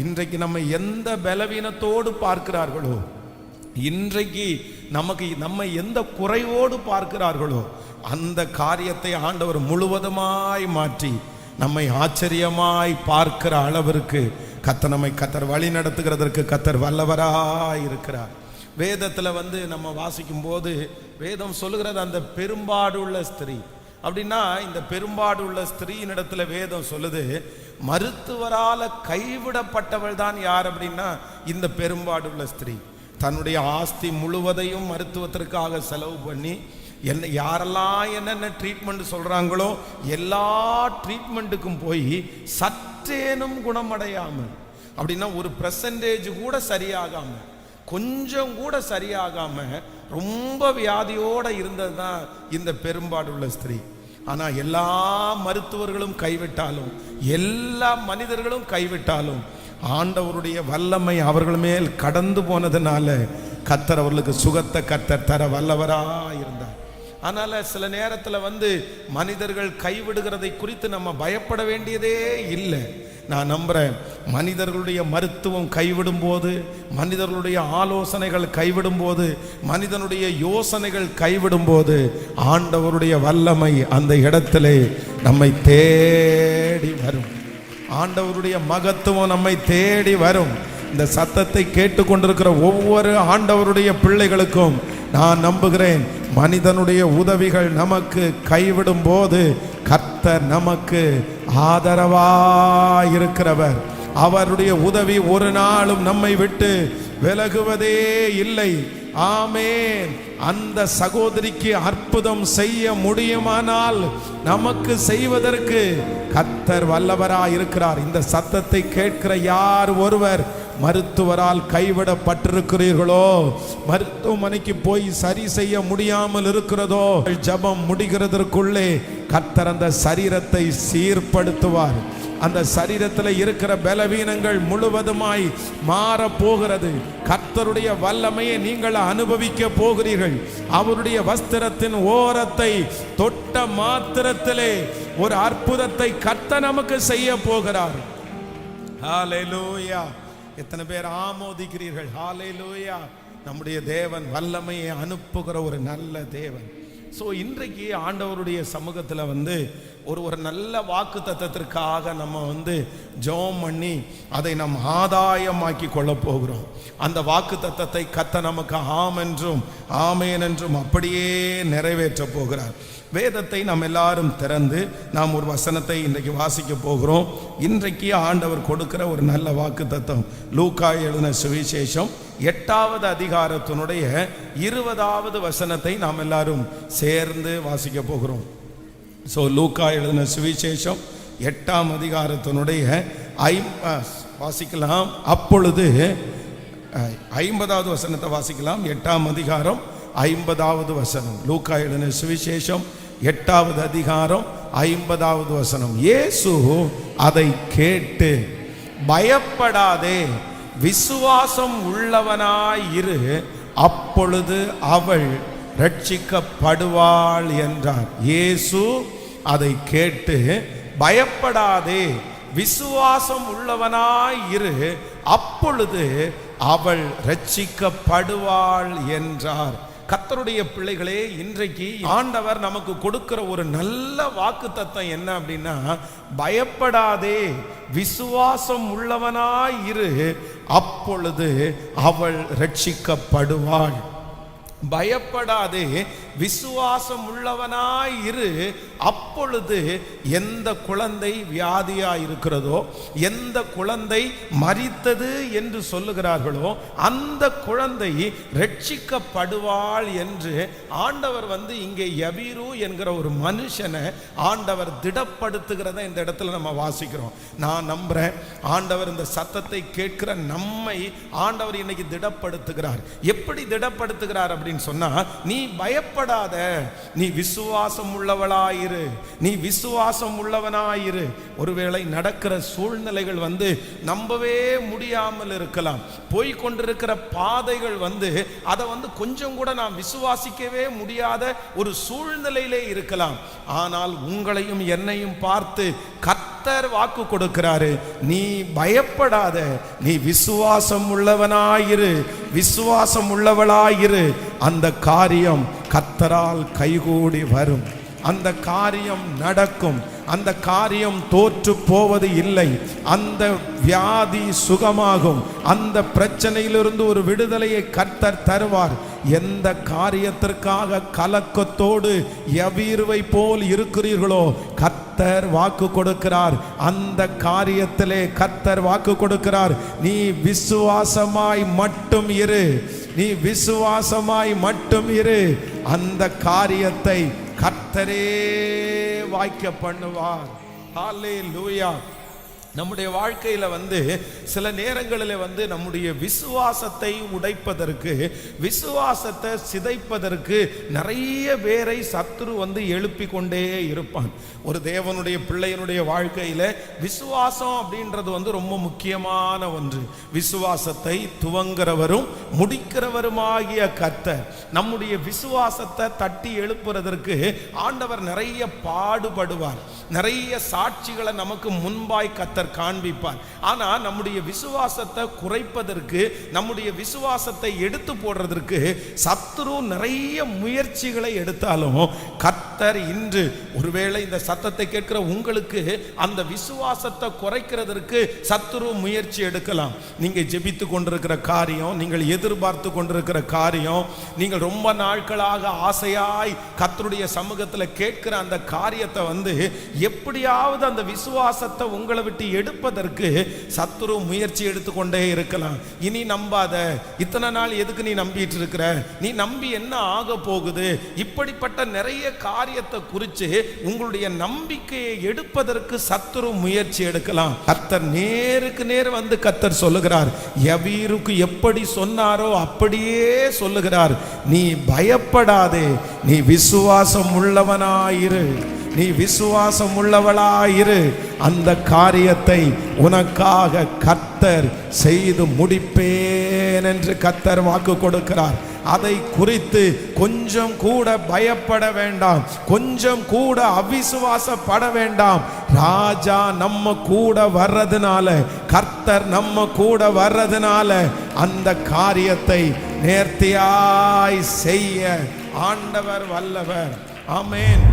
இன்றைக்கு நம்ம எந்த பலவீனத்தோடு பார்க்கிறார்களோ, இன்றைக்கு நம்ம எந்த குறைவோடு பார்க்கிறார்களோ, அந்த காரியத்தை ஆண்டவர் முழுவதுமாய் மாற்றி நம்மை ஆச்சரியமாய் பார்க்கிற அளவிற்கு கர்த்தர் வழி நடத்துகிறதற்கு கர்த்தர் வல்லவராய் இருக்கிறார். வேதத்தில் நம்ம வாசிக்கும் போது வேதம் சொல்லுகிறது அந்த பெரும்பாடுள்ள ஸ்திரீ அப்படின்னா, இந்த பெரும்பாடுள்ள ஸ்திரீனிடத்துல வேதம் சொல்லுது மருத்துவரால கைவிடப்பட்டவள் தான் யார் அப்படின்னா இந்த பெரும்பாடுள்ள ஸ்திரீ. தன்னுடைய ஆஸ்தி முழுவதையும் மருத்துவத்திற்காக செலவு பண்ணி யாரெல்லாம் என்னென்ன ட்ரீட்மெண்ட் சொல்றாங்களோ எல்லா ட்ரீட்மெண்ட்டுக்கும் போய் சற்றேனும் குணமடையாமல், அப்படின்னா ஒரு பெர்சன்டேஜ் கூட சரியாகாம, கொஞ்சம் கூட சரியாகாம ரொம்ப வியாதியோட இருந்தது தான் இந்த பெரும்பாடுள்ள ஸ்திரீ. ஆனா எல்லா மருத்துவர்களும் கைவிட்டாலும், எல்லா மனிதர்களும் கைவிட்டாலும், ஆண்டவருடைய வல்லமை அவர்கள் மேல் கடந்து போனதுனால கர்த்தர் அவர்களுக்கு சுகத்தை கர்த்தர் தர வல்லவராய் இருந்தார். அதனால சில நேரத்தில் மனிதர்கள் கைவிடுகிறதை குறித்து நம்ம பயப்பட வேண்டியதே இல்லை. நான் நம்புறேன், மனிதர்களுடைய மருத்துவம் கைவிடும் போது, மனிதர்களுடைய ஆலோசனைகள் கைவிடும் போது, மனிதனுடைய யோசனைகள் கைவிடும் போது, ஆண்டவருடைய வல்லமை அந்த இடத்திலே நம்மை தேடி வரும். ஆண்டவருடைய மகத்துவம் நம்மை தேடி வரும். இந்த சத்தத்தை கேட்டுக்கொண்டிருக்கிற ஒவ்வொரு ஆண்டவருடைய பிள்ளைகளுக்கும் நான் நம்புகிறேன், மனிதனுடைய உதவிகள் நமக்கு கைவிடும் போது கர்த்தர் நமக்கு ஆதரவாயிருக்கிறவர். அவருடைய உதவி ஒரு நாளும் நம்மை விட்டு விலகுவதே இல்லை. ஆமென். அந்த சகோதரிக்கு அற்புதம் செய்ய முடியுமானால் நமக்கு செய்வதற்கு கர்த்தர் வல்லவராயிருக்கிறார். இந்த சத்தத்தை கேட்கிற யார் ஒருவர் மருத்துவரால் கைவிடப்பட்டிருக்கிறீர்களோ, மருத்துவமனைக்கு போய் சரி செய்ய முடியாமல் இருக்கிறதோ, ஜெபம் முடிகிறதற்குள்ளே கர்த்தர் அந்த சரீரத்தை சீர்படுத்துவார். அந்த சரீரத்தில் இருக்கிற பலவீனங்கள் முழுவதுமாய் மாற போகிறது. கர்த்தருடைய வல்லமையை நீங்கள் அனுபவிக்க போகிறீர்கள். அவருடைய வஸ்திரத்தின் ஓரத்தை தொட்ட மாத்திரத்திலே ஒரு அற்புதத்தை கர்த்தர் நமக்கு செய்ய போகிறார். ஹல்லேலூயா. எத்தனை பேர் ஆமோதிக்கிறீர்கள்? ஹல்லேலூயா. நம்முடைய தேவன் வல்லமையை அனுப்புகிற ஒரு நல்ல தேவன். ஸோ இன்றைக்கு ஆண்டவருடைய சமூகத்தில் ஒரு நல்ல வாக்கு தத்தத்திற்காக நம்ம ஜெபம் பண்ணி அதை நம் ஆதாயமாக்கி கொள்ள போகிறோம். அந்த வாக்கு தத்தத்தை கர்த்தர் நமக்கு ஆம் என்றும் ஆமேன் என்றும் அப்படியே நிறைவேற்ற போகிறார். வேதத்தை நாம் எல்லாரும் திறந்து நாம் ஒரு வசனத்தை இன்றைக்கு வாசிக்க போகிறோம். இன்றைக்கு ஆண்டவர் கொடுக்கிற ஒரு நல்ல வாக்கு தத்தம் லூக்கா எழுதின சுவிசேஷம் 8வது அதிகாரத்தினுடைய 20வது வசனத்தை நாம் எல்லாரும் சேர்ந்து வாசிக்க போகிறோம். ஸோ லூக்கா எழுதின சுவிசேஷம் 8ஆம் அதிகாரத்தினுடைய வாசிக்கலாம். அப்பொழுது 50வது வசனத்தை வாசிக்கலாம். 8ஆம் அதிகாரம் 50வது வசனம். லூக்கா எழுதின சுவிசேஷம் 8வது அதிகாரம் 50வது வசனம். இயேசு அதை கேட்டு பயப்படாதே, விசுவாசம் உள்ளவனாயிரு, அப்பொழுது அவள் ரட்சிக்கப்படுவாள் என்றார். இயேசு அதை கேட்டு பயப்படாதே, விசுவாசம் உள்ளவனாயிரு, அப்பொழுது அவள் ரட்சிக்கப்படுவாள் என்றார். கர்த்தருடைய பிள்ளைகளே, இன்றைக்கு ஆண்டவர் நமக்கு கொடுக்கிற ஒரு நல்ல வாக்குத்தத்தம் என்ன அப்படின்னா, பயப்படாதே, விசுவாசம் உள்ளவனாயிரு, அப்பொழுது அவள் ரட்சிக்கப்படுவாள். பயப்படாதே, விசுவாசம் உள்ளவனாயிரு, அப்பொழுது எந்த குழந்தை வியாதியாய் இருக்கிறதோ, எந்த குழந்தை மரித்தது என்று சொல்லுகிறார்களோ அந்த குழந்தை ரட்சிக்கப்படுவாள் என்று ஆண்டவர் இங்கே யபீரு என்கிற ஒரு மனுஷனை ஆண்டவர் திடப்படுத்துகிறத இந்த இடத்துல நம்ம வாசிக்கிறோம். நான் நம்புறேன், ஆண்டவர் இந்த சத்தத்தை கேட்கிற நம்மை ஆண்டவர் இன்னைக்கு திடப்படுத்துகிறார். எப்படி திடப்படுத்துகிறார் அப்படின்னு சொன்னா, நீ பயப்படாத, நீ விசுவாசம் உள்ளவளாயிரு, நீ விசுவாசம் உள்ளவனாயிரு. ஒருவேளை நடக்கிற சூழ்நிலைகள் நம்பவே முடியாமல் இருக்கலாம். போய்கொண்டிருக்கிற பாதைகள் அதை கொஞ்சம் கூட நாம் விசுவாசிக்கவே முடியாத ஒரு சூழ்நிலையிலே இருக்கலாம். ஆனால் உங்களையும் என்னையும் பார்த்து கர்த்தர் கர்த்தர் வாக்கு கொடுக்கிறாரு, நீ பயப்படாத, நீ விசுவாசம் உள்ளவனாயிரு, விசுவாசம் உள்ளவளாயிரு. அந்த காரியம் கர்த்தரால் கைகூடி வரும், அந்த காரியம் நடக்கும், அந்த காரியம் தோற்று போவது இல்லை. அந்த வியாதி சுகமாகும், அந்த பிரச்சனையிலிருந்து ஒரு விடுதலையை கர்த்தர் தருவார். எந்த காரியத்திற்காக கலக்கத்தோடு யவீருவை போல் இருக்கிறீர்களோ கர்த்தர் வாக்கு கொடுக்கிறார். அந்த காரியத்திலே கர்த்தர் வாக்கு கொடுக்கிறார். நீ விசுவாசமாய் மட்டும் இரு, நீ விசுவாசமாய் மட்டும் இரு. அந்த காரியத்தை கர்த்தரே வாய்க்க பண்ணுவார். ஹல்லேலூயா. நம்முடைய வாழ்க்கையில் சில நேரங்களில் நம்முடைய விசுவாசத்தை உடைப்பதற்கு, விசுவாசத்தை சிதைப்பதற்கு நிறைய பேரை சத்துரு எழுப்பி கொண்டே இருப்பான். ஒரு தேவனுடைய பிள்ளையனுடைய வாழ்க்கையில் விசுவாசம் அப்படின்றது ரொம்ப முக்கியமான ஒன்று. விசுவாசத்தை துவங்குறவரும் முடிக்கிறவருமாகிய கர்த்தர் நம்முடைய விசுவாசத்தை தட்டி எழுப்புறதற்கு ஆண்டவர் நிறைய பாடுபடுவார், நிறைய சாட்சிகளை நமக்கு முன்பாய் கர்த்தர் காண்பிப்பார். ஆனா நம்முடைய விசுவாசத்தை குறைப்பதற்கு, நம்முடைய விசுவாசத்தை எடுத்து போடுறதற்கு சத்துரு நிறைய முயற்சிகளை எடுத்தாலும் கர்த்தர் இன்று ஒருவேளை இந்த சத்தத்தை கேட்கிற உங்களுக்கு அந்த விசுவாசத்தை குறைக்கிறதற்கு சத்துரு முயற்சி எடுக்கலாம். நீங்க ஜெபித்து கொண்டிருக்கிற காரியம், நீங்கள் எதிர்பார்த்து கொண்டிருக்கிற காரியம், நீங்கள் ரொம்ப நாட்களாக ஆசையாய் கர்த்தருடைய சமூகத்தில் கேட்கிற அந்த காரியத்தை எப்படியாவது அந்த விசுவாசத்தை உங்களை விட்டு எடுப்பதற்கு சத்துரு முயற்சி எடுத்துக்கொண்டே இருக்கலாம். இனி நம்பாத, இத்தனை நாள் எதுக்கு நீ நம்பிட்டு இருக்கிற, நீ நம்பி என்ன ஆக போகுது, இப்படிப்பட்ட நிறைய காரியத்தை குறித்து உங்களுடைய நம்பிக்கையை எடுப்பதற்கு சத்துரு முயற்சி எடுக்கலாம். கர்த்தர் நேருக்கு நேர் கர்த்தர் சொல்லுகிறார், யவீருக்கு எப்படி சொன்னாரோ அப்படியே சொல்லுகிறார், நீ பயப்படாதே, நீ விசுவாசம் உள்ளவனாயிரு, நீ விசுவாசம் உள்ளவளாயிரு. அந்த காரியத்தை உனக்காக கர்த்தர் செய்து முடிப்பேன் என்று கர்த்தர் வாக்கு கொடுக்கிறார். அதை குறித்து கொஞ்சம் கூட பயப்பட வேண்டாம், கொஞ்சம் கூட அவிசுவாசப்பட வேண்டாம். ராஜா நம்ம கூட வர்றதுனால, கர்த்தர் நம்ம கூட வர்றதுனால அந்த காரியத்தை நேர்த்தியாய் செய்ய ஆண்டவர் வல்லவர். ஆமென்.